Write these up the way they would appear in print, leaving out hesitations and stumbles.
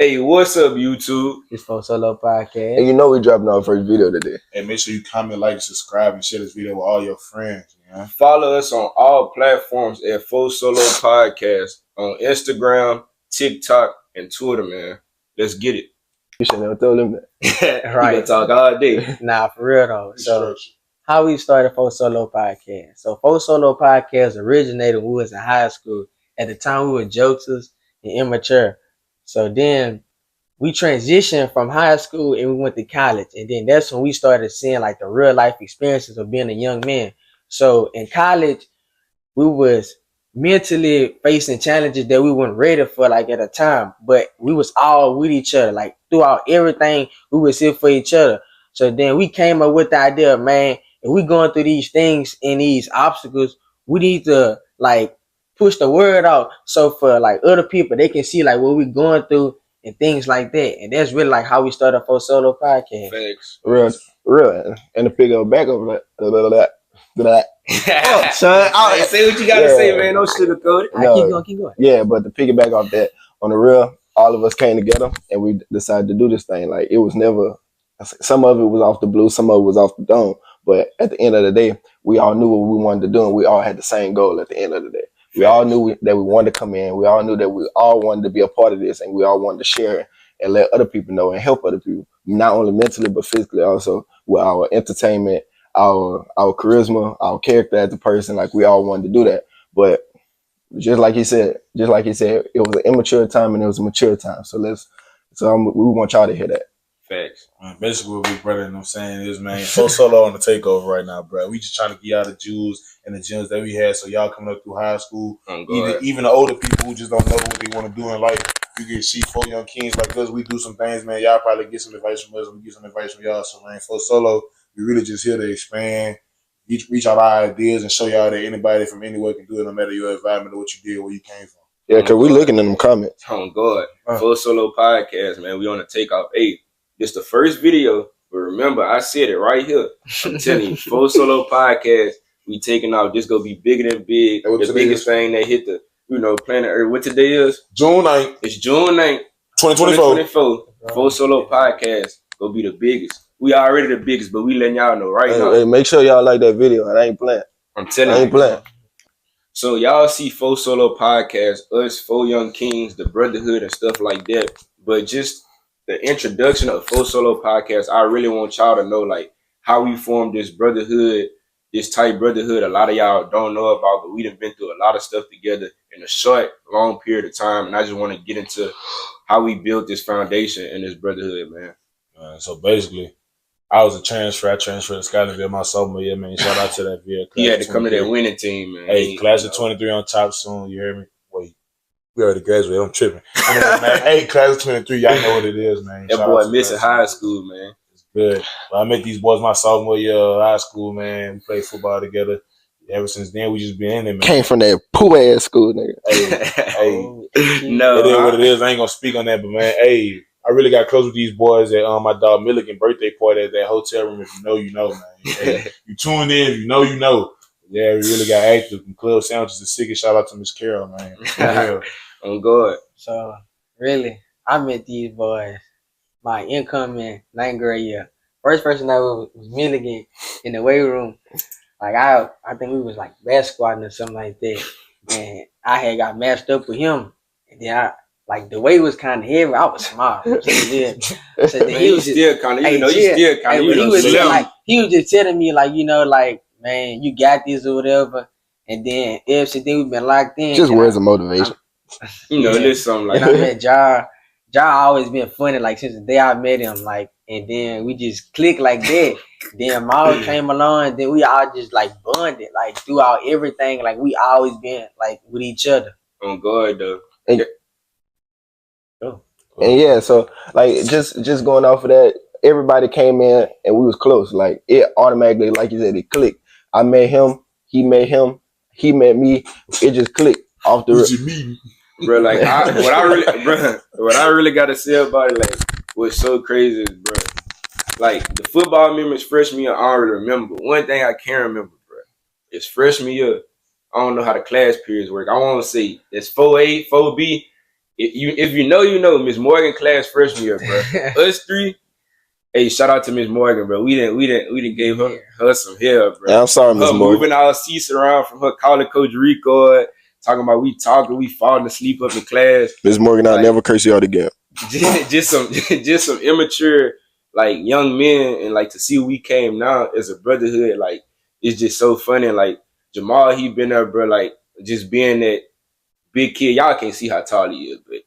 Hey, what's up, YouTube? It's for Solo Podcast. And you know we dropping our first video today. And make sure you comment, like, subscribe, and share this video with all your friends. Man. Follow us on all platforms at Full Solo Podcast on Instagram, TikTok, and Twitter, man. Let's get it. You should never told him that. Right. We can talk all day. Nah, for real though. So how we started For Solo Podcast. So For Solo Podcast originated when we was in high school. At the time we were jokesters and immature. So then we transitioned from high school and we went to college. And then that's when we started seeing like the real life experiences of being a young man. So in college, we was mentally facing challenges that we weren't ready for like at a time. But we was all with each other. Like throughout everything, we was here for each other. So then we came up with the idea, man, if we going through these things and these obstacles, we need to like push the word out so for like other people they can see like what we going through and things like that. And that's really like how we started For Solo Podcast. Thanks. Real. And to pick up back over that. Oh, son. Say what you gotta say, man. Don't sugarcoat it. No, keep going. Yeah, but to piggyback off that, on the real, all of us came together and we decided to do this thing. Like it was never, some of it was off the blue, some of it was off the dome. But at the end of the day, we all knew what we wanted to do and we all had the same goal at the end of the day. We all knew that we wanted to come in. We all knew that we all wanted to be a part of this and we all wanted to share and let other people know and help other people, not only mentally, but physically also with our entertainment, our charisma, our character as a person. Like we all wanted to do that. But just like he said, it was an immature time and it was a mature time. So we want y'all to hear that. Facts. Basically, what Big Brother, I'm saying is, man, so solo on the takeover right now, bro. We just trying to get out the jewels and the gems that we had. So y'all coming up through high school, even the older people who just don't know what they want to do in life, you can see 4 young kings like us. We do some things, man. Y'all probably get some advice from us. We get some advice from y'all. So, man, for solo, we really just here to expand, reach out our ideas, and show y'all that anybody from anywhere can do it, no matter your environment or what you did, where you came from. Yeah, because we looking in them comments. Oh, God. Full Solo Podcast, man. We on the takeoff. Hey, it's the first video, but remember, I said it right here. I'm telling you, Full Solo Podcast, we taking off. This gonna be bigger than big. The biggest thing that hit the, planet Earth. What today is? June 9th. It's June 9th, 2024. Full Solo Podcast gonna be the biggest. We already the biggest, but we letting y'all know right now. Hey, make sure y'all like that video. I ain't playing. I'm telling you. I ain't playing. So y'all see Full Solo Podcast, us 4 young kings, the Brotherhood and stuff like that. But just the introduction of Full Solo Podcast, I really want y'all to know like how we formed this brotherhood, this tight brotherhood. A lot of y'all don't know about, but we done been through a lot of stuff together in a short, long period of time. And I just want to get into how we built this foundation in this brotherhood, man. So basically, I was a transfer. I transferred to Scotlandville my sophomore year, man. Shout out to that video. He had to come to that winning team, man. Hey, class of 23 on top soon. You hear me? Wait, we already graduated. I'm tripping. Anyway, man, hey, class of 23, y'all know what it is, man. That boy missing high school, man. It's good. But I met these boys my sophomore year of high school, man. We played football together. Ever since then, we just been in it, man. Came from that poo-ass school, nigga. Hey, no. It is what it is. I ain't going to speak on that, but, man, hey, I really got close with these boys at my dog Milligan birthday party at that hotel room. If you know, you know, man. Hey, you tuned in, you know, you know. Yeah, we really got active. And club sandwiches is sick. Shout out to Miss Carol, man. On God. So really, I met these boys my incoming 9th grade year. First person I was Milligan in the weight room. Like I think we was like basketballing or something like that. And I had got matched up with him. And then like the weight was kind of heavy. I was small. So then he was still kind of, he was just telling me like, like, man, you got this or whatever. And then ever since then we've been locked in. Just words of motivation. There's something like that. And I met Ja. Ja always been funny, like since the day I met him, like, and then we just clicked like that. Then Maul came along, and then we all just like bonded, like throughout everything. Like we always been like with each other. On God, though. And yeah, so like just going off of that, everybody came in and we was close. Like it automatically, like you said, it clicked. I met him, he met me. It just clicked off the rip. Bro, like what I really gotta say about it, like what's so crazy is, bro, like the football memories freshman year, I don't really remember. One thing I can remember, bro, is freshman year, I don't know how the class periods work. I want to say it's 4A, 4B, if you know, you know. Miss Morgan class freshman year, bro. Us three. Hey, shout out to Miss Morgan, bro. We didn't give her some hell, bro. Yeah, I'm sorry, Miss Morgan. Moving our seats around from her calling Coach Rico, talking about we falling asleep up in class. Miss Morgan, I'll never curse you out again. Just some immature like young men, and like to see we came now as a brotherhood, like it's just so funny. Like Jamal, he been there, bro. Like just being that big kid. Y'all can't see how tall he is, but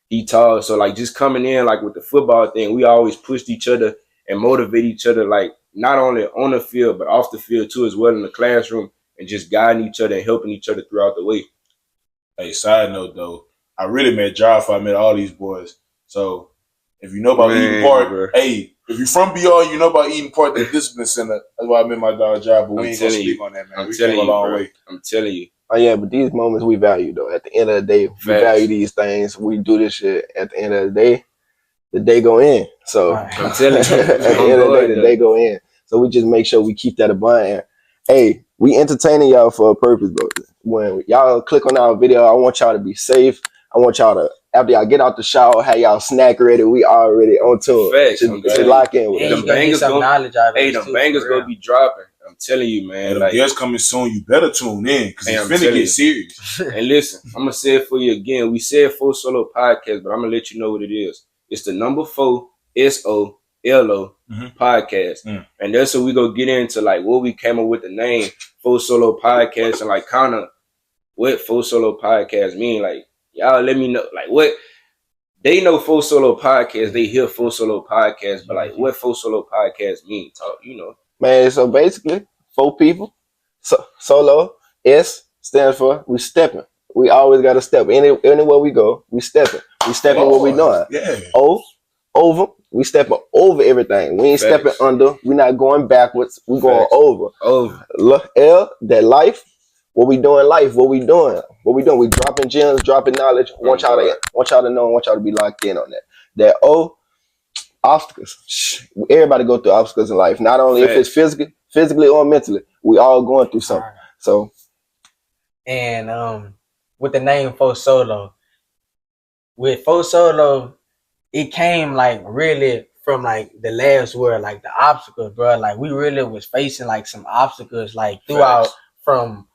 he tall. So like just coming in like with the football thing, we always pushed each other and motivate each other, like not only on the field but off the field too, as well in the classroom, and just guiding each other and helping each other throughout the way. Hey, side note though, I really met Josh. I met all these boys. So if you know about Eden Park, bro. Hey, if you're from BR, you know about Eden Park, the discipline center. That's why I met my dog Josh. But we ain't gonna speak on that, man. We came a long way. I'm telling you. Oh yeah, but these moments we value though. At the end of the day, we value these things. We do this shit. At the end of the day go in. So I'm telling you, at the end of the day go in. So we just make sure we keep that abundant. Hey, we entertaining y'all for a purpose, bro. When y'all click on our video, I want y'all to be safe. I want y'all to, after y'all get out the shower, have y'all snack ready. We already on tour. To lock in with them bangers. Them bangers gonna be dropping. I'm telling you, man. Like, guests coming soon. You better tune in because it's finna get serious. And listen, I'm gonna say it for you again. We said 4 Solo Podcast, but I'm gonna let you know what it is. It's the number 4 SOLO podcast, and that's what we go get into, like what we came up with the name 4 Solo Podcast, and like kind of what 4 Solo Podcast mean. Like y'all let me know, like what they know 4 Solo Podcast. They hear 4 Solo Podcast, but like what 4 Solo Podcast mean? Talk, you know. Man, so basically, 4 people. Solo, S stands for we stepping. We always got to step. Anywhere we go, we stepping. We stepping what we doing. Yeah. O, over. We stepping over everything. We ain't stepping under. We not going backwards. We going over. L, that life. What we doing life. What we doing. We dropping gems, dropping knowledge. Want y'all to know. Want y'all to be locked in on that. That O, obstacles. Everybody go through obstacles in life. Not only if it's physically or mentally. We all going through something. Right. So, and with the name 4 Solo, with 4 Solo, it came like really from like the last word, like the obstacles, bro. Like we really was facing like some obstacles, like throughout from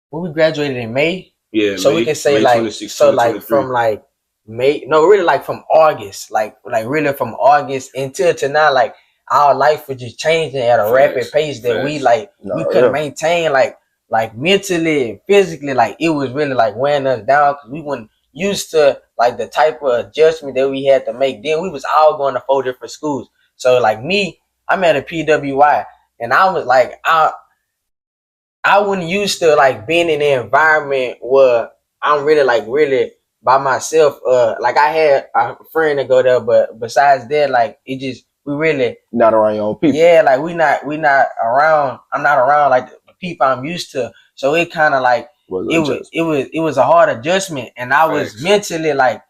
when we graduated in May. Yeah. So we can say May like so like from like May, no, really like from August, like really from August until to now, like our life was just changing at a rapid pace that we we couldn't maintain like mentally and physically, like it was really like wearing us down because we weren't used to like the type of adjustment that we had to make. Then we was all going to 4 different schools. So like me, I'm at a PWI, and I was like I wasn't used to like being in an environment where I'm really by myself. Like I had a friend to go there, but besides that, like it just we really not around your own people. Yeah, like we not around. I'm not around like the people I'm used to. So it kind of like it was a hard adjustment, and I was mentally like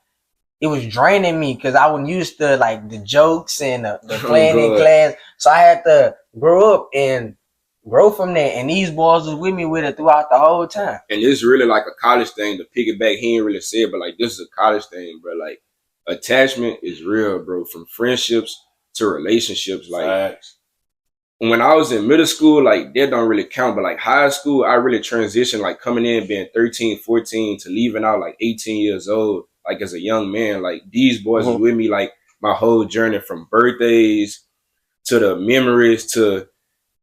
it was draining me because I wasn't used to like the jokes and the playing in class. So I had to grow up and grow from that, and these boys was with me with it throughout the whole time. And it's really like a college thing. To piggyback, he ain't really said, but like this is a college thing, bro. Like attachment is real, bro. From friendships to relationships. Like when I was in middle school, like that don't really count, but like high school, I really transitioned, like coming in being 13, 14 to leaving out like 18 years old, like as a young man. Like these boys was with me like my whole journey, from birthdays to the memories to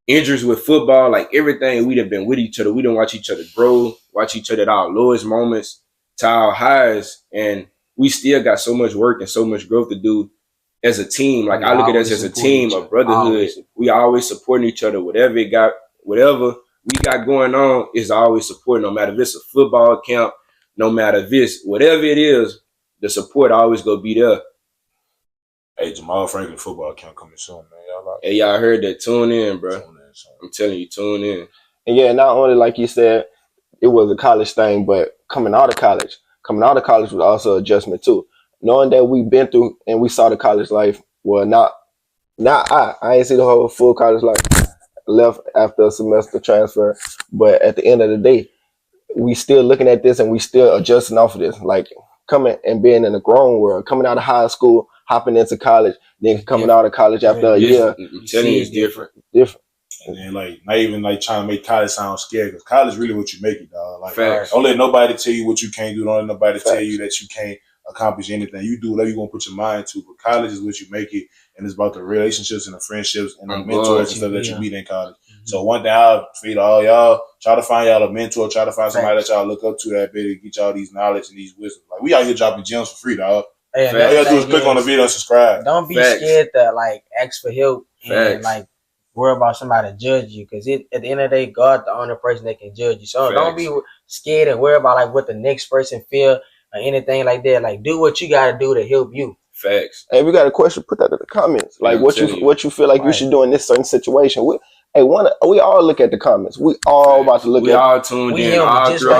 injuries with football, like everything. We'd have been with each other. We didn't watch each other grow, watch each other at our lowest moments to our highs, and we still got so much work and so much growth to do as a team. Like I look at us as a team, a brotherhood. We always supporting each other. Whatever we got going on is always supporting. No matter if it's a football camp, no matter if it's whatever it is, the support always go be there. Hey, Jamal Franklin football camp coming soon, man. Hey, y'all heard that? Tune in, bro. I'm telling you, tune in. And yeah, not only like you said, it was a college thing, but coming out of college was also adjustment too. Knowing that we've been through and we saw the college life, well, I ain't see the whole full college life. Left after a semester transfer, but at the end of the day, we still looking at this and we still adjusting off of this. Like coming and being in the grown world, coming out of high school, hopping into college, then coming out of college after a year. I'm telling you, it's different. And then like not even like trying to make college sound scary, because college really what you make it, dog. Like Facts. don't let nobody tell you what you can't do. Don't let nobody tell you that you can't accomplish anything. You do whatever you want to put your mind to, but college is what you make it, and it's about the relationships and the friendships and the mentors and stuff that you meet in college. So one thing I'll feed all y'all, try to find y'all a mentor, try to find somebody that y'all look up to that better get y'all these knowledge and these wisdom. Like we out here dropping gems for free, dog. All you gotta do is click on the video and subscribe. Don't be scared to like ask for help and like worry about somebody to judge you, because at the end of the day, God the only person that can judge you. So don't be scared and worry about like what the next person feel or anything like that. Like do what you gotta do to help you. Facts. Hey, we got a question. Put that in the comments. Like what you feel like you should do in this certain situation. We all look at the comments. We all about to look at. We all tuned in.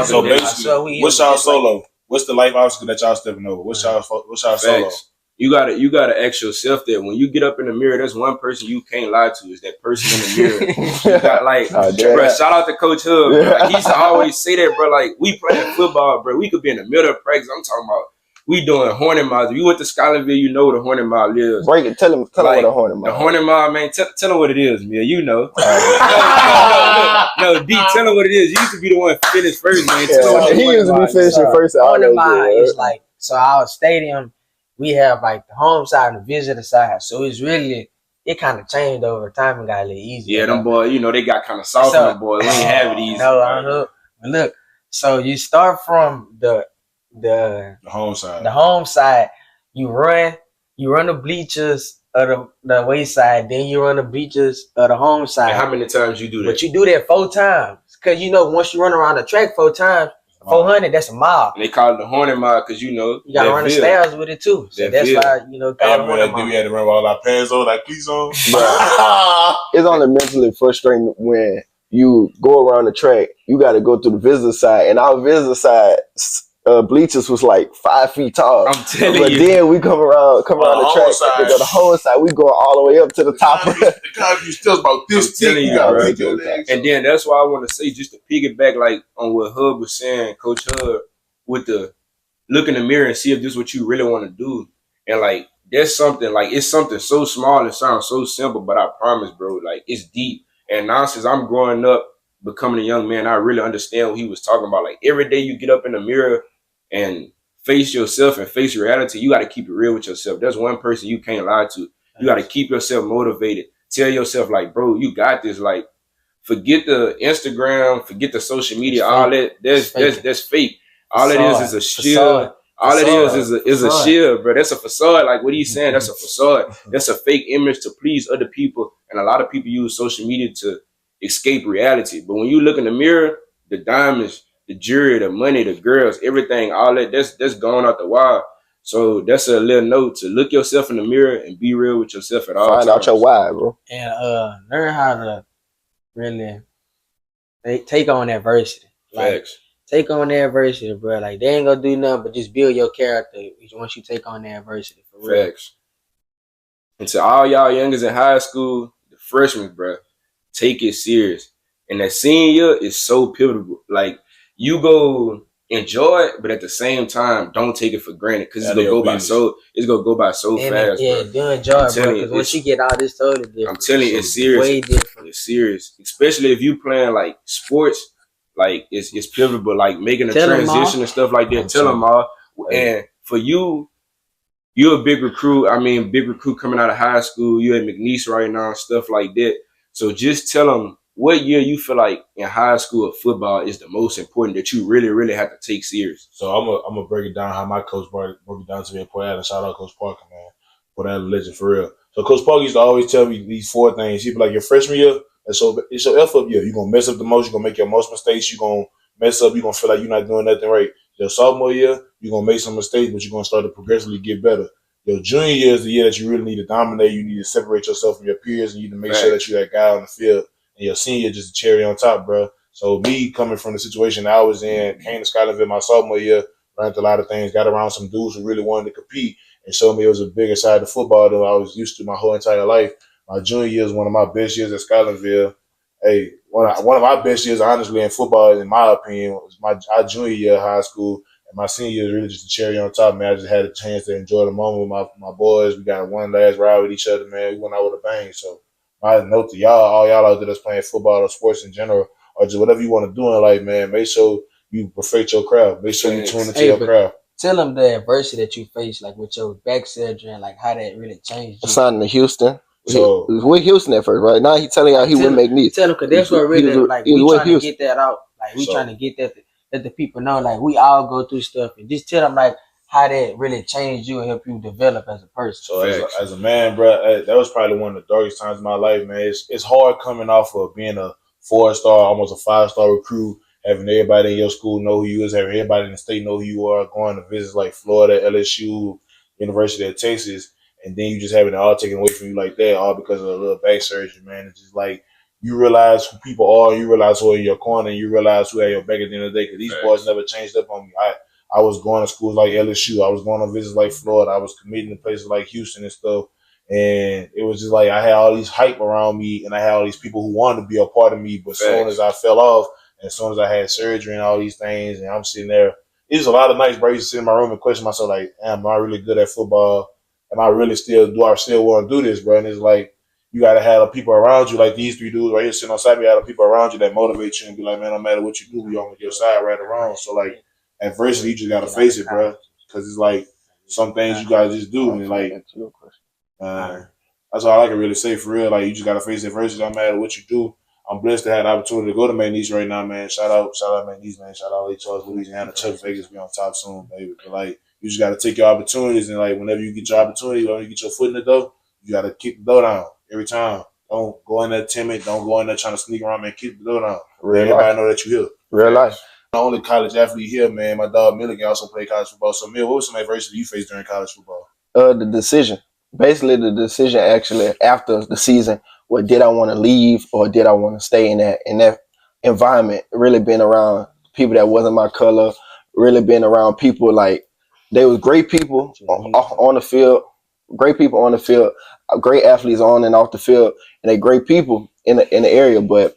So basically, what's y'all solo? What's the life obstacle that y'all stepping over? What's y'all solo? You gotta ask yourself that when you get up in the mirror, there's one person you can't lie to, is that person in the mirror. You got bro, shout out to Coach Hub. Bro. Like, he used to always say that, bro. Like we playing football, bro. We could be in the middle of practice. I'm talking about we doing Hornet Miles. If you went to Scotlandville, you know what a Hornet Mile is. Break it. Tell him what a Hornet Mile. The Hornet Mile, man. Tell him what it is, man. You know. No, D. Tell him what it is. You used to be the one finish first, man. He used to be finishing first. Hornet Mile is like, so our stadium, we have like the home side and the visitor side. So it's really, it kind of changed over time and got a little easier. Yeah, them boys, they got kind of soft on them boys. We ain't have it easy. No, look. So you start from the home side. The home side, you run the bleachers of the away side, then you run the bleachers of the home side. And how many times you do that? But you do that 4 times. Because once you run around the track 4 times, 400, that's a mile. And they call it the Hornet Mile because you gotta run the stairs with it too. So that's why call it Hornet Mile. We had to run with all our pants on, like cleats on. It's only mentally frustrating when you go around the track. You got to go to the visitor side, and our visitor side bleachers was like 5 feet tall. I'm telling you. But then we come around the track, side. We go the whole side. We go all the way up to the top. The concrete still about this thick. And then that's why I want to say, just to piggyback like on what Hub was saying, Coach Hub, with the look in the mirror and see if this is what you really want to do. And like there's something like it's something so small and sounds so simple, but I promise, bro, like it's deep. And now since I'm growing up, becoming a young man, I really understand what he was talking about. Like every day you get up in the mirror and face yourself and face reality, you got to keep it real with yourself. There's one person you can't lie to. You got to keep yourself motivated. Tell yourself like, bro, you got this. Like, forget the Instagram, forget the social media, all that. That's fake. All it is a shield. All it is a shield, bro. That's a facade. Like what he's saying, that's a facade. That's a fake image to please other people. And a lot of people use social media to escape reality. But when you look in the mirror, the diamonds, the jewelry, the money, the girls, everything, all that's gone out the wild. So that's a little note to look yourself in the mirror and be real with yourself at all times. Find out your why, bro. And learn how to really take on adversity. Facts. Take on the adversity, bro. Like they ain't gonna do nothing but just build your character once you take on the adversity. For real. Facts. And to all y'all youngers in high school, the freshmen, bro, take it serious. And that senior year is so pivotal. Like you go enjoy it, but at the same time, don't take it for granted because it's gonna go by so fast. Yeah, bro. do enjoy it, bro. Because once you get out, it's totally different. I'm telling you, it's serious. Way different. It's serious, especially if you playing like sports. Like it's pivotal, like making a transition and stuff like that. Tell them all. And for you're a big recruit. I mean, big recruit coming out of high school. You're at McNeese right now, stuff like that. So just tell them what year you feel like in high school of football is the most important that you really, really have to take serious. So I'm gonna break it down how my coach broke it down to me in Port Allen. Shout out Coach Parker, man. Port Allen legend for real. So Coach Parker used to always tell me these 4 things. He'd be like, your freshman year, so it's your F up year. You're gonna mess up the most, you're gonna make your most mistakes, you're gonna mess up, you're gonna feel like you're not doing nothing right. Your sophomore year, you're gonna make some mistakes, but you're gonna start to progressively get better. Your junior year is the year that you really need to dominate, you need to separate yourself from your peers, and you need to make sure that you're that guy on the field. And your senior year just a cherry on top, bro. So me coming from the situation I was in, came to Scotlandville my sophomore year, learned a lot of things, got around some dudes who really wanted to compete and showed me it was a bigger side of football than I was used to my whole entire life. My junior year is one of my best years at Scotlandville. Hey, one of my best years, honestly, in football, in my opinion, was our junior year of high school. And my senior year is really just a cherry on top, man. I just had a chance to enjoy the moment with my boys. We got one last ride with each other, man. We went out with a bang. So my note to y'all, all y'all out there that's playing football or sports in general, or just whatever you want to do in life, man, make sure you perfect your craft. Make sure you tune into your craft. Tell them the adversity that you faced, like with your back surgery, and like how that really changed you. Signed to Houston. So he was with Houston at first, right? Now he telling y'all he wouldn't make knees. Tell him, because that's what really, like, we trying to get that out. Like, we trying to get that, let the people know, like, we all go through stuff, and just tell them, like, how that really changed you and help you develop as a person. So as a man, bro, that was probably one of the darkest times of my life, man. It's hard coming off of being a 4-star, almost a 5-star recruit, having everybody in your school know who you is, having everybody in the state know who you are, going to visits like Florida, LSU, University of Texas, and then you just having it all taken away from you like that, all because of a little back surgery, man. It's just like you realize who people are, you realize who are in your corner, and you realize who had your back at the end of the day, because these boys never changed up on me. I was going to schools like LSU. I was going on visits like Florida. I was committing to places like Houston and stuff. And it was just like I had all these hype around me, and I had all these people who wanted to be a part of me. But as soon as I fell off, and as soon as I had surgery and all these things, and I'm sitting there, it was a lot of nights where I used to sit in my room and question myself, like, am I really good at football? Do I still want to do this, bro? And it's like, you got to have people around you, like these 3 dudes right here sitting on side me, have people around you that motivate you and be like, man, no matter what you do, we on your side, right or wrong. So, like, adversity, you just got to face it, bro. Because it's like, some things you got to just do. And, like, that's all I can really say for real. Like, you just got to face adversity no matter what you do. I'm blessed to have the opportunity to go to McNeese right now, man. Shout out McNeese, man. Shout out Charles, Louisiana, Chuck Vegas. We on top soon, baby. But, like, you just got to take your opportunities, and like whenever you get your opportunity, when you get your foot in the door, you got to kick the door down every time. Don't go in there timid. Don't go in there trying to sneak around, man. Kick the door down. Everybody know that you here. Real life. The only college athlete here, man. My dog Milligan also played college football. So, Mill, what was some adversity you faced during college football? The decision. Basically, the decision actually after the season, what did I want to leave or did I want to stay in that environment? Really being around people that wasn't my color. Really being around people like. They was great people on the field, great people on the field, great athletes on and off the field, and they great people in the area. But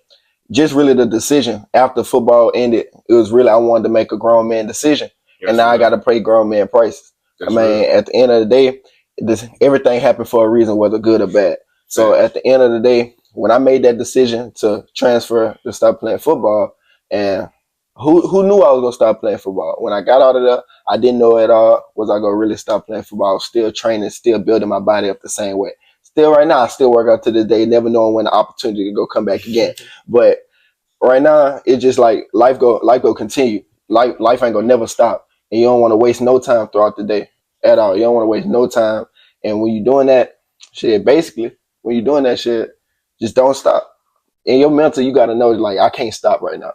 just really the decision after football ended, it was really I wanted to make a grown man decision, and now I got to pay grown man prices. At the end of the day, everything happened for a reason, whether good or bad. So at the end of the day, when I made that decision to transfer to stop playing football, and who knew I was gonna stop playing football? When I got out of there, I didn't know at all was I gonna really stop playing football. I was still training, still building my body up the same way. Still right now, I still work out to this day, never knowing when the opportunity to go come back again. But right now, it's just like life go continue. Life ain't gonna never stop, and you don't want to waste no time throughout the day at all. You don't want to waste no time. And when you're doing that shit, just don't stop. In your mental, you gotta know like I can't stop right now.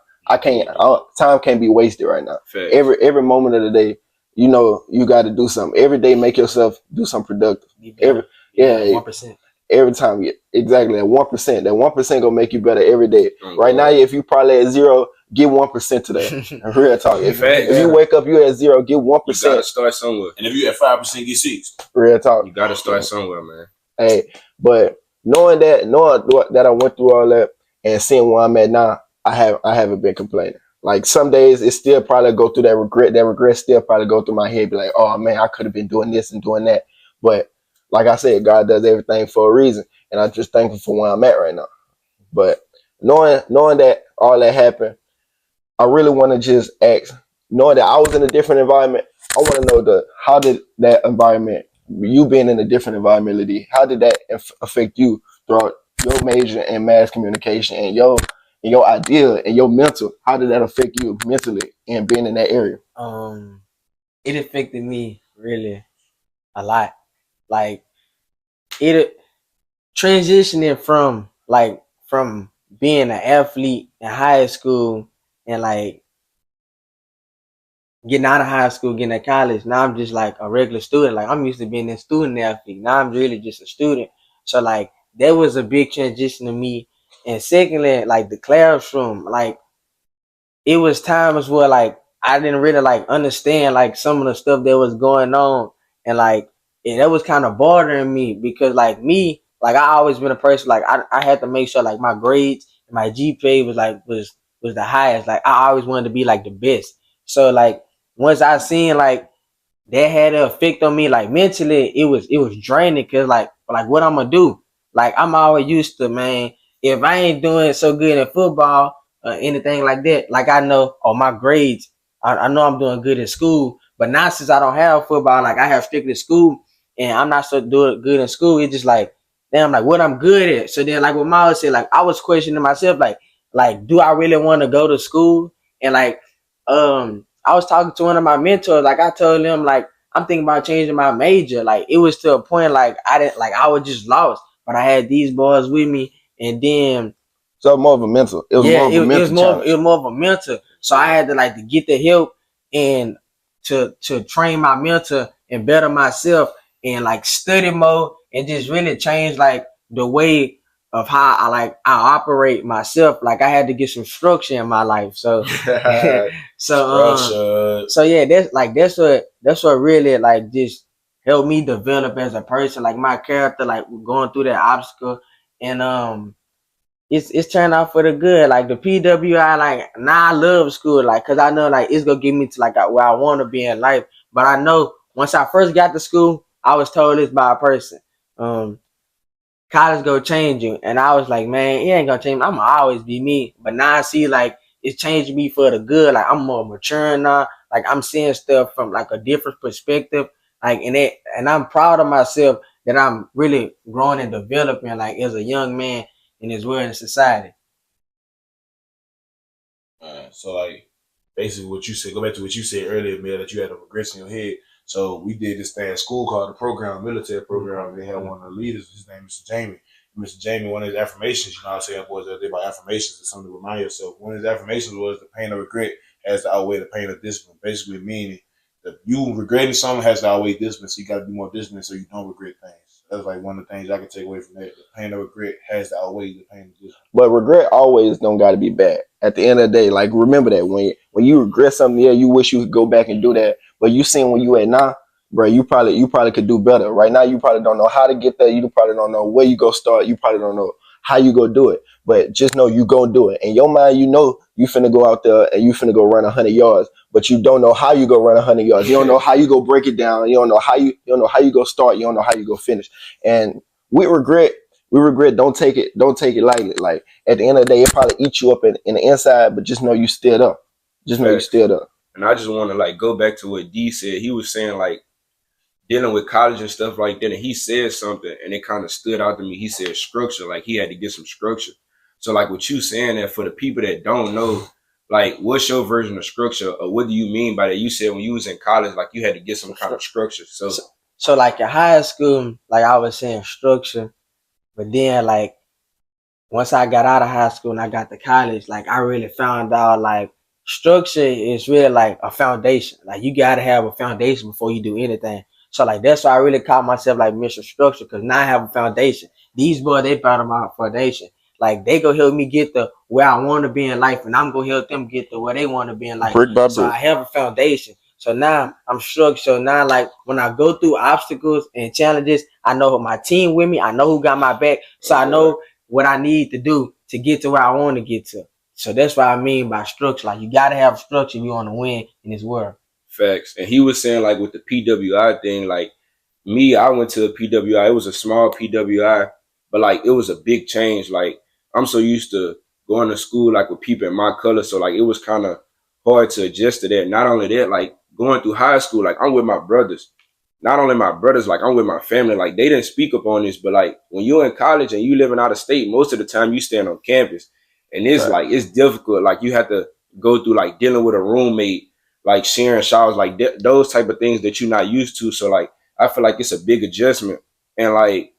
Time can't be wasted right now. Fair. Every moment of the day, you got to do something. Every day, make yourself do something productive. 1%. Every time, exactly that 1%. That 1% gonna make you better every day. Right now, if you probably at 0, give 1% today. Real talk. If you wake up, you at 0, give 1%. You gotta start somewhere. And if you at 5%, get 6. Real talk. You gotta start somewhere, man. Hey, but knowing that I went through all that and seeing where I'm at now. I haven't been complaining. Like some days it still probably go through that regret. That regret still probably go through my head. Be like, oh man, I could have been doing this and doing that. But like I said, God does everything for a reason, and I'm just thankful for where I'm at right now. But knowing that all that happened, I really want to just ask, knowing that I was in a different environment, I want to know how did that environment, you being in a different environment, Liddy, how did that affect you throughout your major in mass communication and your idea and your mental? How did that affect you mentally and being in that area? It affected me really a lot. Like it transitioning from being an athlete in high school and like getting out of high school, getting to college. Now I'm just like a regular student. Like I'm used to being a student athlete. Now I'm really just a student. So like that was a big transition to me. And secondly, like the classroom, like it was times where like I didn't really like understand like some of the stuff that was going on, and like that was kind of bothering me because like me, like I always been a person like I had to make sure like my grades and my GPA was the highest. Like I always wanted to be like the best. So like once I seen like that had an effect on me, like mentally, it was draining. Cause like what I'm gonna do? Like I'm always used to, man. If I ain't doing so good in football or anything like that, like I know, my grades, I know I'm doing good in school. But now since I don't have football, like I have strictly school, and I'm not so doing good in school, it's just like, damn, like what I'm good at. So then, like what Miles said, like I was questioning myself, like do I really want to go to school? And like, I was talking to one of my mentors, like I told him, like I'm thinking about changing my major. Like it was to a point, like I was just lost, but I had these boys with me, and then so more of a mental. It was more of a mental challenge. It was more of a mental. So I had to like to get the help and to train my mental and better myself and like study more and just really change like the way of how I operate myself. Like I had to get some structure in my life. So so yeah, that's what really like just helped me develop as a person, like my character, like going through that obstacle. And it's turned out for the good. Like the PWI, like now I love school, like cause I know like it's gonna get me to like where I want to be in life. But I know once I first got to school, I was told this by a person. College gonna change you, and I was like, man, it ain't gonna change me. I'm gonna always be me. But now I see like it's changing me for the good. Like I'm more mature now. Like I'm seeing stuff from like a different perspective. Like and I'm proud of myself that I'm really growing and developing like as a young man in this world and society. So like basically what you said, go back to what you said earlier, man, that you had a regrets in your head. So we did this thing at school called the program, military program. They had one of the leaders, his name is Mr. Jamie. Mr. Jamie, one of his affirmations, you know, I say boys out there about affirmations is something to remind yourself. One of his affirmations was the pain of regret has to outweigh the pain of discipline. Basically meaning that you regretting something has to outweigh discipline, so you gotta be more disciplined so you don't regret things. That's like one of the things I can take away from that. The pain of regret has to outweigh the pain of discipline. But regret always don't gotta be bad. At the end of the day, like remember that when you regret something, yeah, you wish you could go back and do that. But you seeing where you at now, bro, you probably could do better. Right now, you probably don't know how to get there. You probably don't know where you go start. You probably don't know how you go do it. But just know you go do it. In your mind, you know you finna go out there and you finna go run 100 yards. But you don't know how you go run 100 yards. You don't know how you go break it down. You don't know how you don't know how you go start. You don't know how you go finish. And with regret, don't take it lightly. Like at the end of the day, it probably eats you up in the inside, but just know you still up. Just know you still up. And I just want to like go back to what D said. He was saying like dealing with college and stuff like that, and he said something and it kind of stood out to me. He said structure, like he had to get some structure. So like what you saying that for the people that don't know, like what's your version of structure or what do you mean by that? You said when you was in college, like you had to get some kind of structure. So like in high school, like I was saying structure, but then like once I got out of high school and I got to college, like I really found out like structure is really like a foundation. Like you gotta have a foundation before you do anything. So like that's why I really call myself like Mr. Structure, because now I have a foundation. These boys, they found my foundation. Like they go help me get to where I want to be in life, and I'm gonna help them get to where they want to be in life. Brick by brick. So I have a foundation. So now I'm structured. So now like when I go through obstacles and challenges, I know my team with me. I know who got my back. So I know what I need to do to get to where I want to get to. So that's what I mean by structure. Like you gotta have structure if you want to win in this world. Facts. And he was saying like with the PWI thing, like me, I went to a PWI. It was a small PWI, but like it was a big change. Like I'm so used to going to school like with people in my color, so like it was kind of hard to adjust to that. Not only that, like going through high school, like I'm with my brothers. Not only my brothers, like I'm with my family. Like they didn't speak up on this, but like when you're in college and you living out of state, most of the time you stand on campus, and it's Right. like it's difficult. Like you have to go through like dealing with a roommate, like sharing showers, like those type of things that you're not used to. So like I feel like it's a big adjustment, and like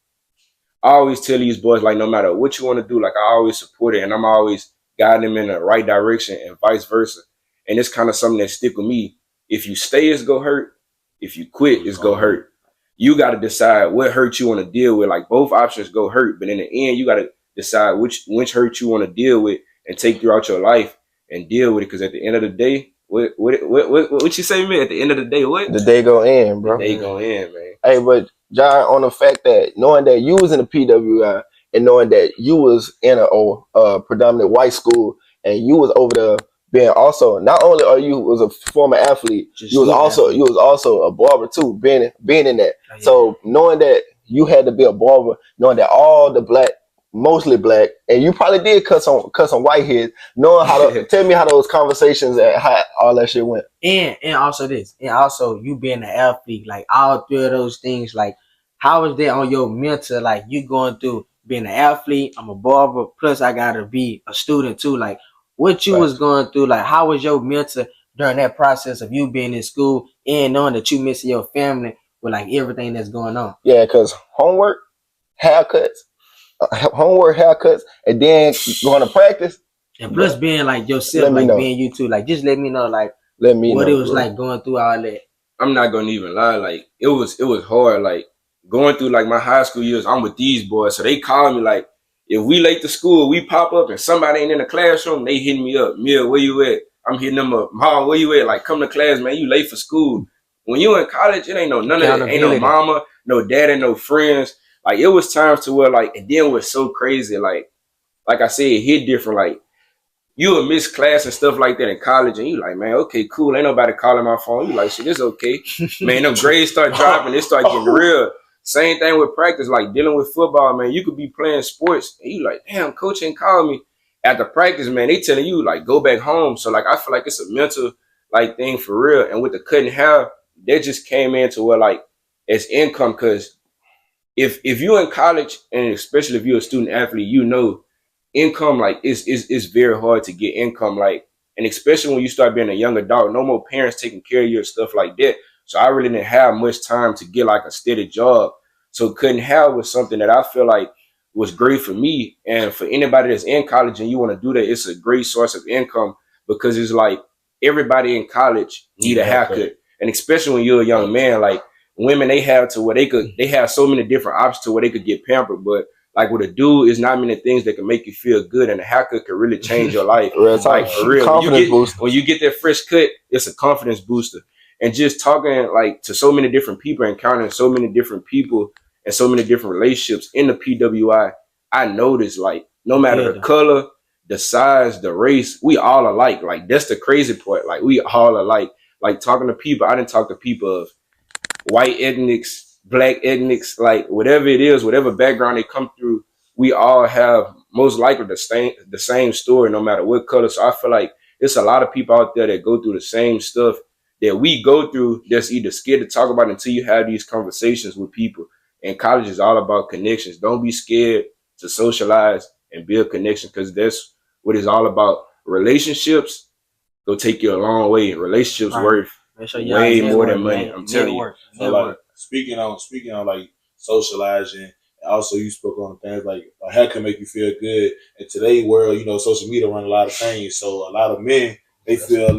I always tell these boys, like, no matter what you want to do, like, I always support it, and I'm always guiding them in the right direction and vice versa. And it's kind of something that stick with me. If you stay, it's go hurt. If you quit, it's go hurt. You got to decide what hurt you want to deal with. Like, both options go hurt, but in the end, you got to decide which hurt you want to deal with and take throughout your life and deal with it. Because at the end of the day, what you say, man? At the end of the day, what? The day go in, bro. The day go in, man. Hey, but John, on the fact that knowing that you was in the PWI and knowing that you was in a predominant white school and you was over there being also, not only are you was a former athlete, you was also a barber too, being in that. Oh, yeah. So knowing that you had to be a barber, knowing that all the mostly black, and you probably did cut some white heads, knowing how to tell me how those conversations and how all that shit went. And also this, and also you being an athlete, like all three of those things, like how is that on your mental? Like you going through being an athlete, I'm a barber, plus I gotta be a student too. Like what you was going through, like how was your mental during that process of you being in school and knowing that you missing your family with like everything that's going on? Yeah, because homework, haircuts, and then going to practice. And plus being like yourself, like being you too. Like just let me know, like what it was like going through all that. I'm not gonna even lie, like it was hard. Like going through like my high school years, I'm with these boys, so they call me like if we late to school, we pop up and somebody ain't in the classroom, they hitting me up. Mill, where you at? I'm hitting them up. Mom, where you at? Like come to class, man. You late for school. When you in college, it ain't none of that. Ain't no mama, no dad, and no friends. Like it was times to where like, and then it was so crazy. Like I said, it hit different. Like you would miss class and stuff like that in college, and you like, man, okay, cool. Ain't nobody calling my phone. You like, shit, it's okay. Man, them grades start dropping. It start getting real. Same thing with practice, like dealing with football, man. You could be playing sports, and you like, damn, coach ain't calling me. After practice, man, they telling you, like, go back home. So, like, I feel like it's a mental, like, thing for real. And with the cutting hair, that just came into where, like, it's income. Because if you're in college, and especially if you're a student athlete, you know, income, like, it's very hard to get income, like, and especially when you start being a young adult, no more parents taking care of you and stuff like that. So I really didn't have much time to get like a steady job. So cutting hair was something that I feel like was great for me. And for anybody that's in college and you want to do that, it's a great source of income because it's like everybody in college need a haircut. And especially when you're a young man, like women, they have to where they have so many different options to where they could get pampered. But like with a dude, it's not many things that can make you feel good, and a haircut can really change your life. Like for real, when you get that fresh cut, it's a confidence booster. And just talking like to so many different people, encountering so many different people and so many different relationships in the PWI, I noticed like no matter the color, the size, the race, we all alike. Like that's the crazy part. Like we all alike. Like talking to people, I didn't talk to people of white ethnics, black ethnics, like whatever it is, whatever background they come through, we all have most likely the same story, no matter what color. So I feel like there's a lot of people out there that go through the same stuff that we go through that's either scared to talk about until you have these conversations with people. And college is all about connections. Don't be scared to socialize and build connections because that's what it's all about. Relationships go take you a long way. Relationships worth way more than money. I'm telling you. So like speaking on like socializing, also you spoke on things like how can make you feel good. In today's world, you know, social media run a lot of things. So a lot of men, they feel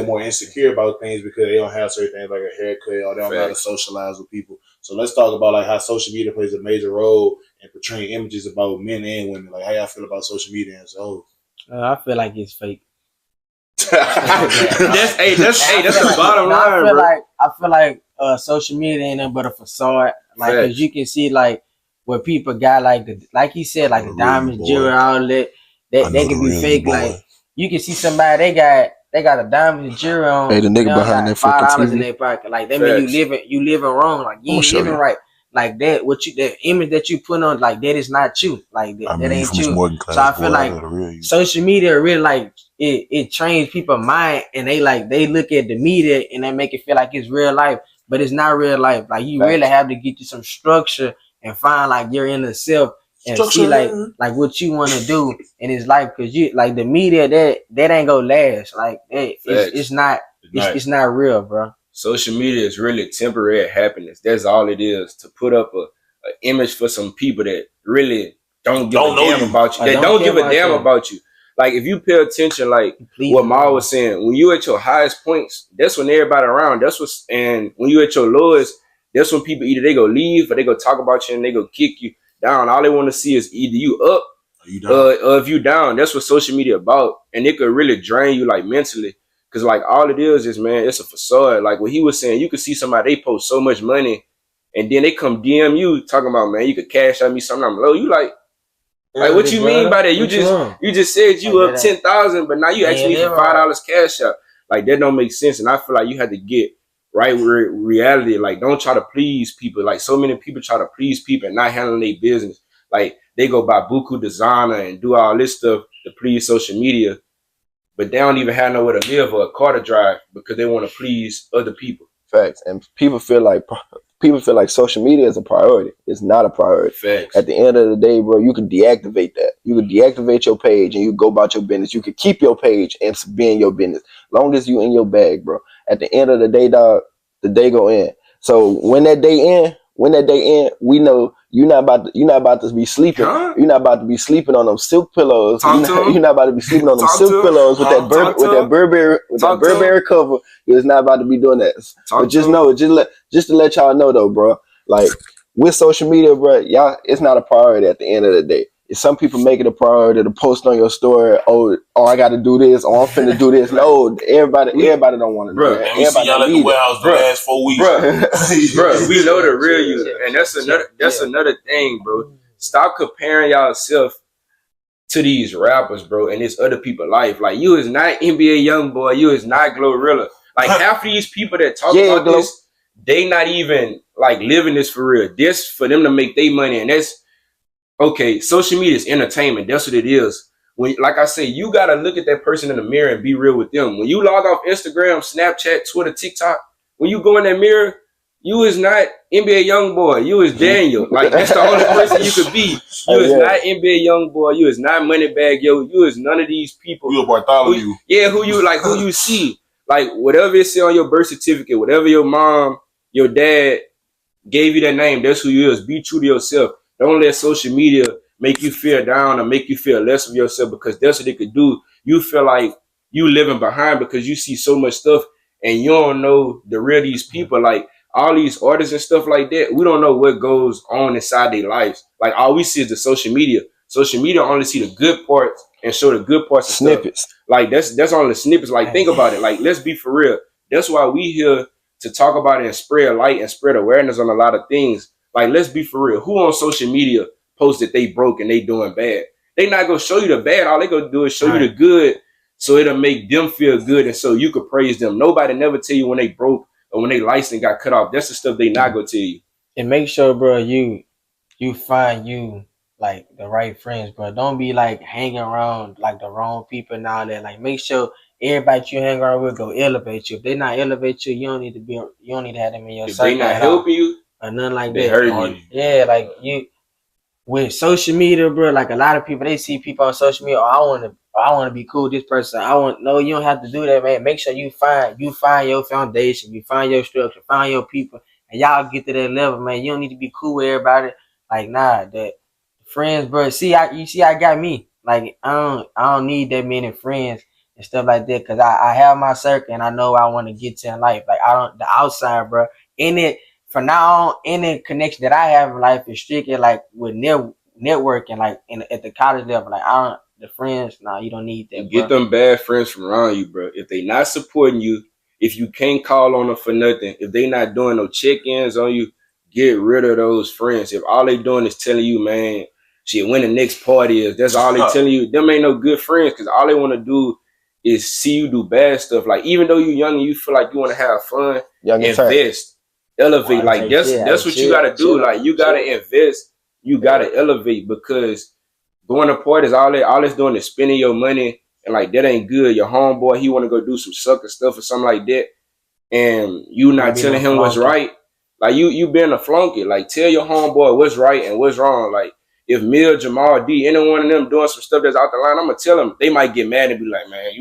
more insecure about things because they don't have certain things like a haircut or they don't know how to socialize with people. So let's talk about like how social media plays a major role in portraying images about men and women. Like how y'all feel about social media and so. I feel like it's fake. that's the bottom line. I feel like social media ain't nothing but a facade. Like cause you can see like where people got like he said, like the diamond jewelry outlet that can be fake. Boy. Like you can see somebody they got a diamond jewelry on. Hey, the nigga behind that $5 in their pocket. Like that mean you living wrong. Like you ain't living right. Like that, the image that you put on, like that is not you. Like that ain't you. So I feel like social media really like it trains people's mind, and they look at the media and they make it feel like it's real life, but it's not real life. Like you really have to get you some structure and find like your inner self and see like what you want to do in his life, because you like the media that ain't gonna last. Like it's not real, bro. Social media is really temporary happiness. That's all it is, to put up a image for some people that really don't give a damn about you. They don't give a damn about you. Like if you pay attention, like what Ma was saying, when you at your highest points, that's when everybody around. And when you at your lowest, that's when people either they go leave or they go talk about you and they go kick you down. All they want to see is either you up or if you down. That's what social media about, and it could really drain you like mentally. Cause like all it is man, it's a facade. Like what he was saying, you could see somebody, they post so much money and then they come DM you talking about, man, you could cash out me something I'm low. You like, Like, what you mean by that? You just said you up 10,000, but now you actually need for $5 cash out. Like, that don't make sense. And I feel like you had to get right with reality. Like, don't try to please people. Like, so many people try to please people and not handling their business. Like, they go buy buku designer and do all this stuff to please social media, but they don't even have nowhere to live or a car to drive because they want to please other people. Facts. And people feel like social media is a priority. It's not a priority. Facts. At the end of the day, bro, you can deactivate that. You can deactivate your page and you go about your business. You can keep your page and be in your business. Long as you in your bag, bro. At the end of the day, dog, the day go in. So when that day end, we know you're not about to be sleeping. Huh? You're not about to be sleeping on them silk pillows. You're not about to be sleeping on them silk pillows with that Burberry cover. You're not about to be doing that. But just to let y'all know though, bro. Like with social media, bro, y'all, it's not a priority at the end of the day. If some people make it a priority to post on your story, oh, I got to do this, or I'm finna do this. No, everybody don't want to do that. We see y'all at the warehouse the last 4 weeks, bro. We know the real you, and that's another thing, bro. Stop comparing yourself to these rappers, bro, and this other people's life. Like, you is not NBA YoungBoy, you is not Glorilla. Like, half of these people that talk about this, they not even like living this for real. This for them to make their money, and that's. Okay, social media is entertainment. That's what it is. When, like I say, you gotta look at that person in the mirror and be real with them. When you log off Instagram, Snapchat, Twitter, TikTok, when you go in that mirror, you is not NBA YoungBoy. You is Daniel. Like, that's the only person you could be. You is not NBA YoungBoy. You is not Moneybag Yo. You is none of these people. You a Bartholomew. Who you see. Like, whatever it say on your birth certificate, whatever your mom, your dad gave you that name, that's who you is. Be true to yourself. Don't let social media make you feel down or make you feel less of yourself, because that's what it could do. You feel like you living behind because you see so much stuff and you don't know the real these people. Like all these artists and stuff like that, we don't know what goes on inside their lives. Like all we see is the social media. Social media only see the good parts and show the good parts of snippets. Stuff. Like that's only the snippets. Like think about it. Like let's be for real. That's why we here to talk about it and spread light and spread awareness on a lot of things. Like let's be for real. Who on social media posts that they broke and they doing bad? They not gonna show you the bad. All they gonna do is show you the good, so it'll make them feel good, and so you could praise them. Nobody never tell you when they broke or when they license got cut off. That's the stuff they not gonna tell you. And make sure, bro, you find you like the right friends, bro. Don't be like hanging around like the wrong people and all that. Like make sure everybody you hang around with go elevate you. If they not elevate you, you don't need to have them in your circle. If they not helping you or nothing like they that. Hurting you. Yeah, like you with social media, bro. Like a lot of people, they see people on social media. Oh, I want to be cool with this person. No, you don't have to do that, man. Make sure you find your foundation, you find your structure, find your people, and y'all get to that level, man. You don't need to be cool with everybody. Like that friends, bro. I got me. Like I don't need that many friends and stuff like that, because I have my circle and I know I want to get to in life. Like the outside, bro. From now on, any connection that I have in life is strictly like with networking, like at the college level. Like the friends, you don't need that. Get them bad friends from around you, bro. If they not supporting you, if you can't call on them for nothing, if they not doing no check-ins on you, get rid of those friends. If all they doing is telling you, man, shit, when the next party is, that's all they telling you. Them ain't no good friends, because all they want to do is see you do bad stuff. Like even though you young and you feel like you want to have fun, invest. Elevate, like that's what you gotta do. Like you gotta invest, you gotta elevate, because going to parties, all it's doing is spending your money, and like that ain't good. Your homeboy, he wanna go do some sucker stuff or something like that, and you not telling him what's right. Like you being a flunky. Like tell your homeboy what's right and what's wrong. Like if Mill, Jamal, D, any one of them doing some stuff that's out the line, I'm gonna tell them. They might get mad and be like, man,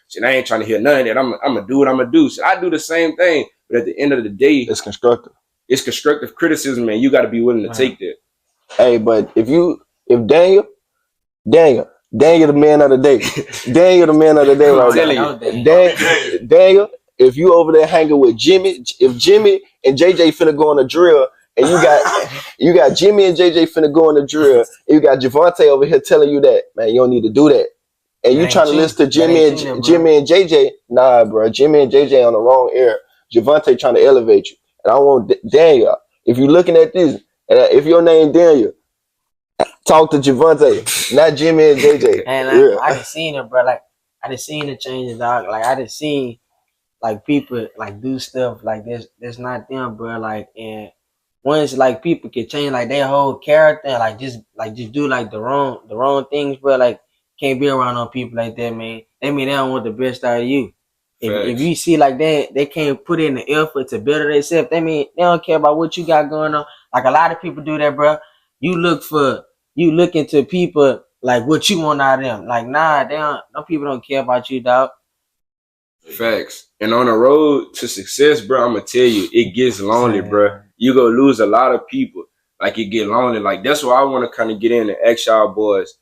shit, I ain't trying to hear none of that. I'm gonna do what I'm gonna do. So I do the same thing. But at the end of the day, it's constructive. It's constructive criticism, man. You got to be willing to take that. Hey, but if Daniel, the man of the day, Daniel, the man of the day, right now. Daniel, if you over there hanging with Jimmy, if Jimmy and JJ finna go on a drill, and you got Jimmy and JJ finna go on the drill, and you got Javante over here telling you that, man, you don't need to do that. And you trying to listen to Jimmy and JJ? Nah, bro. Jimmy and JJ on the wrong air. Javante trying to elevate you. And I want Daniel, if you're looking at this, and if your name Daniel, Talk to Javante, not Jimmy and JJ. And I done seen it, bro. Like I done seen the changes, dog. Like I done seen like people like do stuff like this. That's not them, bro. Like and once like people can change like their whole character, just do like the wrong things, bro. Like can't be around on people like that, man. That mean they don't want the best out of you. If you see like that, they can't put in the effort to better themselves. They mean they don't care about what you got going on. Like a lot of people do that, bro. You look into people like what you want out of them. Like nah, no people don't care about you, dog. Facts. And on the road to success, bro, I'm gonna tell you, it gets lonely, bro. You go lose a lot of people. Like it get lonely. Like that's why I want to kind of get in and ask y'all boys,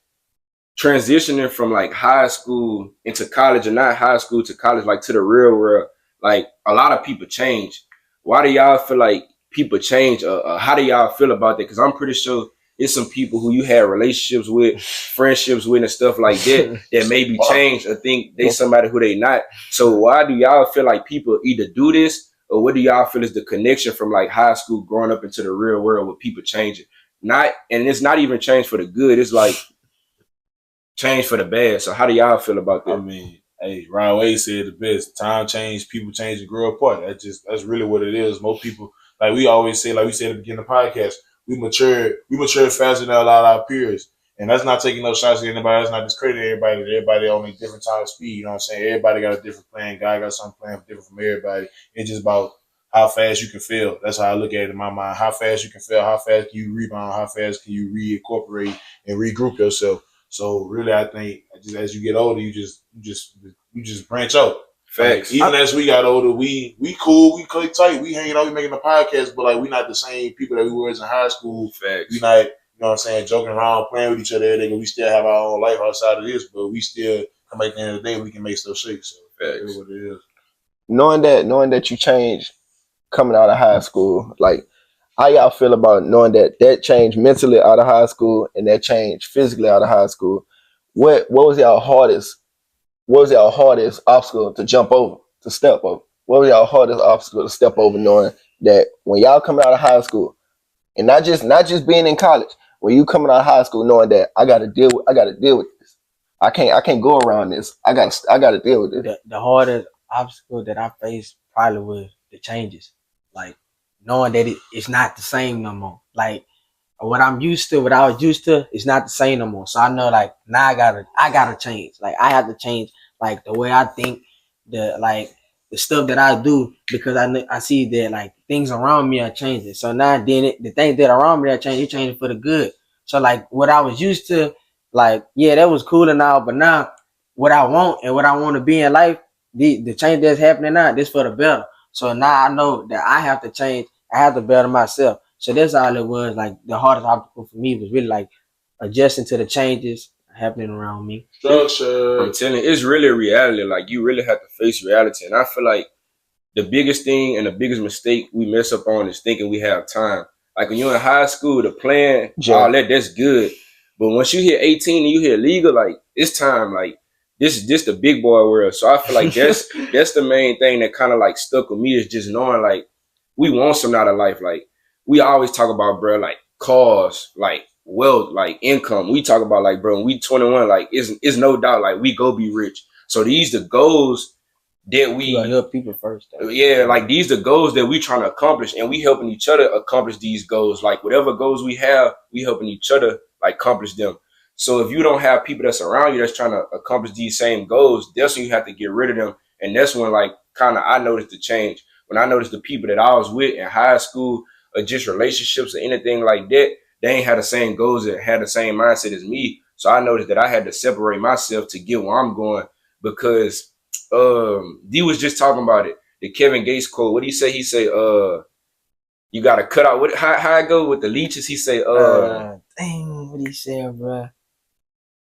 transitioning from like high school into college, or not high school to college, like to the real world. Like a lot of people change. Why do y'all feel like people change? How do y'all feel about that? Because I'm pretty sure it's some people who you had relationships with, friendships with, and stuff like that that maybe change or think they somebody who they not. So why do y'all feel like people either do this, or what do y'all feel is the connection from like high school growing up into the real world with people changing? And it's not even change for the good. It's like change for the bad. So how do y'all feel about that? I mean, hey, Ryan Wade said the best. Time change, people change, and grow apart. That's really what it is. Most people, like we always say, like we said at the beginning of the podcast, we mature faster than a lot of our peers. And that's not taking no shots at anybody. That's not discrediting everybody. Everybody on a different time of speed. You know what I'm saying? Everybody got a different plan. God got something planned different from everybody. It's just about how fast you can fail. That's how I look at it in my mind. How fast you can fail. How fast can you rebound? How fast can you reincorporate and regroup yourself? So really, I think just as you get older, you just branch out. Facts. Like, even as we got older, we cool, we click tight, we hanging out, we making a podcast, but like we not the same people that we were in high school. Facts. We not, you know what I'm saying, joking around, playing with each other every day. We still have our own life outside of this, but we still come at the end of the day, we can make stuff shake. So that's what it is. Knowing that you changed coming out of high school, like how y'all feel about knowing that change mentally out of high school and that change physically out of high school? What was y'all hardest? What was y'all hardest obstacle to jump over, to step over? What was y'all hardest obstacle to step over, knowing that when y'all coming out of high school, and not just being in college, when you coming out of high school, knowing that I got to deal with this. I can't go around this. I got to deal with this. The hardest obstacle that I faced probably was the changes, like knowing that it's not the same no more. Like what I was used to, it's not the same no more. So I know like now I gotta change. Like I have to change like the way I think, the stuff that I do, because I see that like things around me are changing. So now then the things that are around me are changing for the good. So like what I was used to, like yeah, that was cool and all, but now what I want and what I want to be in life, the change that's happening now, this for the better. So now I know that I have to change. I have to better myself. So that's all it was. Like the hardest obstacle for me was really like adjusting to the changes happening around me. Structure. I'm telling you, it's really a reality. Like you really have to face reality. And I feel like the biggest thing and the biggest mistake we mess up on is thinking we have time. Like when you're in high school, the plan, all that's good. But once you hit 18 and you hit legal, like it's time. Like this the big boy world. So I feel like that's the main thing that kind of like stuck with me, is just knowing like we want something out of life. Like we always talk about, bro, like cars, like wealth, like income. We talk about like, bro, when we 21, like it's no doubt like we go be rich. So these the goals that we help people first. Though. Yeah, like these the goals that we trying to accomplish, and we helping each other accomplish these goals. Like whatever goals we have, we helping each other like accomplish them. So if you don't have people that's around you that's trying to accomplish these same goals, that's when you have to get rid of them. And that's when like kind of I noticed the change. When I noticed the people that I was with in high school, or just relationships or anything like that, they ain't had the same goals and had the same mindset as me. So I noticed that I had to separate myself to get where I'm going, because D was just talking about it. The Kevin Gates quote. What did he say? He say, you gotta cut out how I go with the leeches. He say, dang, what he said, bro?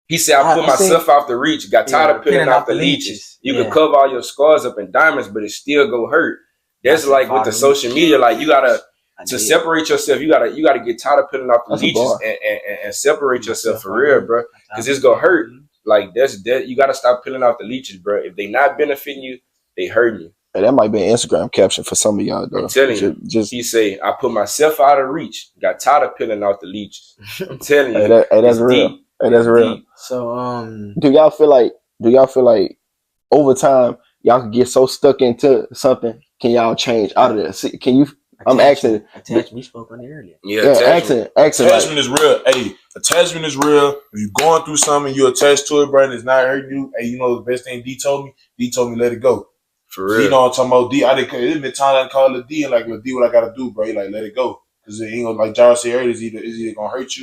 He said, I put myself off the reach, got tired of peeling off the leeches. You can cover all your scars up in diamonds, but it still go hurt. That's like with the social media, like you gotta separate yourself. You gotta get tired of peeling off the leeches and separate yourself for real, bro. Because it's gonna hurt. Like that's you gotta stop peeling off the leeches, bro. If they not benefiting you, they hurting you. Hey, that might be an Instagram caption for some of y'all, though. I'm telling you. Just he say, I put myself out of reach. Got tired of peeling off the leeches. I'm telling you. That's real. Deep. That's real. Deep. So do y'all feel like over time y'all can get so stuck into something? Can y'all change out of there? See, can you? I'm asking. Attachment. We spoke on it earlier. Yeah, attachment is real. Hey, attachment is real. If you're going through something, you attached to it, bro, and it's not hurting you. Hey, you know the best thing D told me? D told me let it go. For real. You know what I'm talking about? D, it's been times I call it D and like, D, what I gotta do, bro? Like, let it go. Because it ain't gonna, like Jarrell said earlier, it's either gonna hurt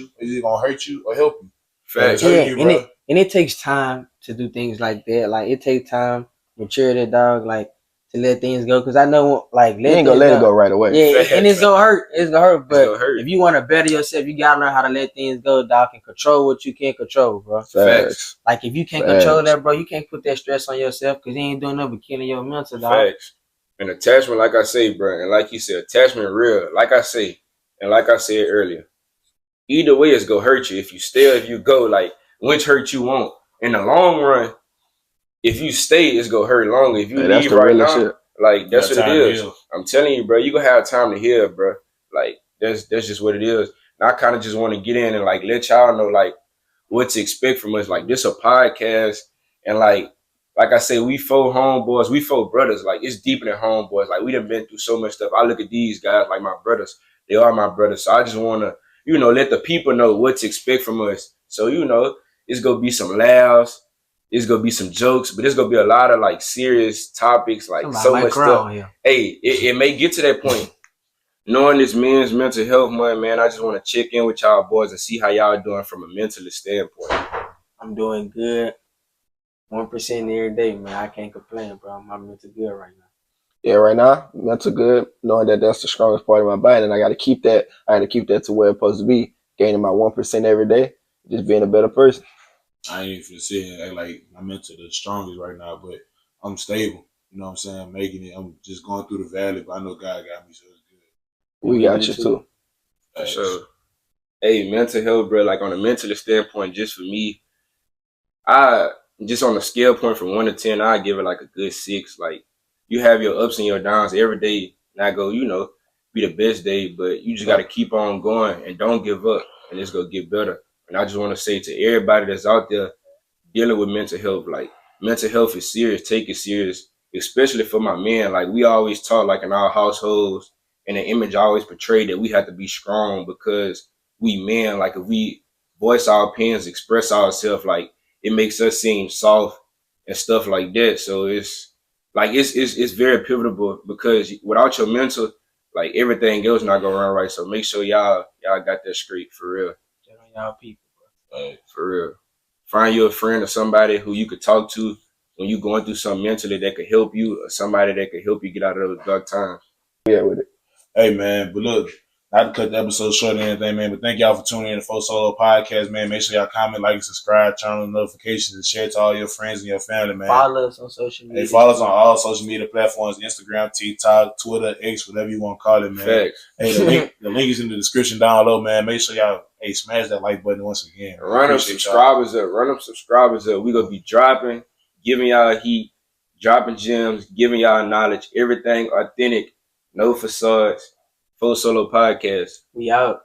you, or help you. Facts. And it takes time to do things like that. Like it takes time, maturity, dog. Like to let things go. Because I know, like, you ain't gonna let it go right away. Yeah, and it's gonna hurt. It's gonna hurt. But if you want to better yourself, you gotta learn how to let things go, dog, and control what you can't control, bro. Facts. Like if you can't control that, bro, you can't put that stress on yourself because you ain't doing nothing but killing your mental, dog. Facts. And attachment, like I say, bro, and like you said, attachment real. Like I say, and like I said earlier, either way, it's gonna hurt you. If you stay or if you go, like which hurt you won't. In the long run, if you stay, it's gonna hurt longer. If you leave right now, shit. Like that's what it is. I'm telling you, bro, you gonna have time to heal, bro. Like that's just what it is. And I kind of just want to get in and like let y'all know like what to expect from us. Like this a podcast, and like I say, we four homeboys, we four brothers. Like it's deeper than homeboys. Like we done been through so much stuff. I look at these guys like my brothers. They are my brothers. So I just wanna, let the people know what to expect from us. So it's gonna be some laughs. It's gonna be some jokes, but it's gonna be a lot of like serious topics, like so much stuff. Here. Hey, it may get to that point. Knowing this men's mental health month, man, I just want to check in with y'all boys and see how y'all doing from a mental standpoint. I'm doing good. 1% every day, man. I can't complain, bro. I'm mental good right now. Yeah, right now, mental good. Knowing that that's the strongest part of my body, and I got to keep that. I got to keep that to where it's supposed to be. Gaining my 1% every day, just being a better person. I ain't even saying like I'm into the strongest right now, but I'm stable. You know what I'm saying? Making it. I'm just going through the valley, but I know God got me, so it's good. We got you too. For sure. Hey, mental health, bro. Like on a mental standpoint, just for me, I just on a scale point from 1 to 10, I give it like a good 6. Like you have your ups and your downs every day. Not go, be the best day, but you just got to keep on going and don't give up, and it's gonna get better. And I just want to say to everybody that's out there dealing with mental health, like mental health is serious. Take it serious, especially for my men. Like we always talk, like in our households, and the image always portrayed that we have to be strong because we men. Like if we voice our opinions, express ourselves, like it makes us seem soft and stuff like that. So it's very pivotal because without your mental, like everything else not gonna run right. So make sure y'all got that straight for real. Y'all people, bro. For real. Find you a friend or somebody who you could talk to when you're going through something mentally that could help you, or somebody that could help you get out of those dark times. Yeah, with it. Hey, man, but look, not to cut the episode short or anything, man, but thank y'all for tuning in to Fo Solo Podcast, man. Make sure y'all comment, like, and subscribe, turn on notifications, and share it to all your friends and your family, man. Follow us on social media. Hey, follow us on all social media platforms, Instagram, TikTok, Twitter, X, whatever you want to call it, man. Facts. Hey, the link is in the description down below, man. Make sure y'all, smash that like button once again. Run them subscribers up. We're going to be dropping, giving y'all heat, dropping gems, giving y'all knowledge, everything authentic, no facades. Fo Solo Podcast. We out.